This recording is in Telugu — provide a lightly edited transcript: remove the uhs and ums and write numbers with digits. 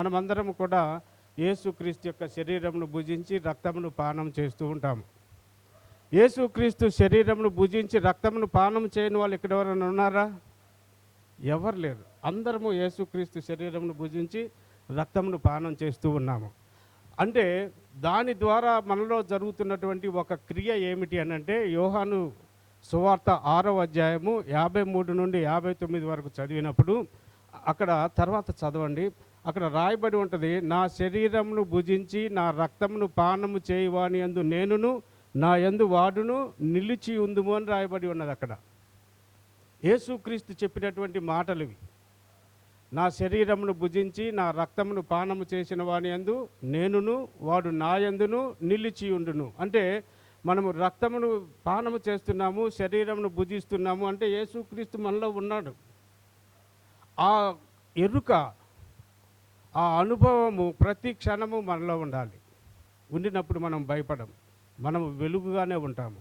మనమందరం కూడా యేసుక్రీస్తు యొక్క శరీరమును భుజించి రక్తమును పానం చేస్తూ ఉంటాము. యేసుక్రీస్తు శరీరమును భుజించి రక్తమును పానం చేయని వాళ్ళు ఇక్కడ ఎవరైనా ఉన్నారా? ఎవరు లేరు. అందరము యేసుక్రీస్తు శరీరమును భుజించి రక్తమును పానం చేస్తూ ఉన్నాము. అంటే దాని ద్వారా మనలో జరుగుతున్నటువంటి ఒక క్రియ ఏమిటి అని అంటే, యోహాను సువార్త 6వ అధ్యాయము 53 నుండి 59 వరకు చదివినప్పుడు అక్కడ తర్వాత చదవండి. అక్కడ రాయబడి ఉంటుంది, నా శరీరమును భుజించి నా రక్తమును పానము చేయువాని యందు నేనును నా యందు వాడును నిలిచి ఉందుము అని రాయబడి ఉన్నది. అక్కడ యేసుక్రీస్తు చెప్పినటువంటి మాటలు ఇవి. నా శరీరమును భుజించి నా రక్తమును పానము చేసిన వాని యందు నేనును వాడు నా యందును నిలిచి ఉండును. అంటే మనము రక్తమును పానము చేస్తున్నాము, శరీరమును భుజిస్తున్నాము అంటే యేసుక్రీస్తు మనలో ఉన్నాడు. ఆ ఎరుక, ఆ అనుభవము ప్రతి క్షణము మనలో ఉండాలి. ఉండినప్పుడు మనం భయపడం, మనము వెలుగుగానే ఉంటాము.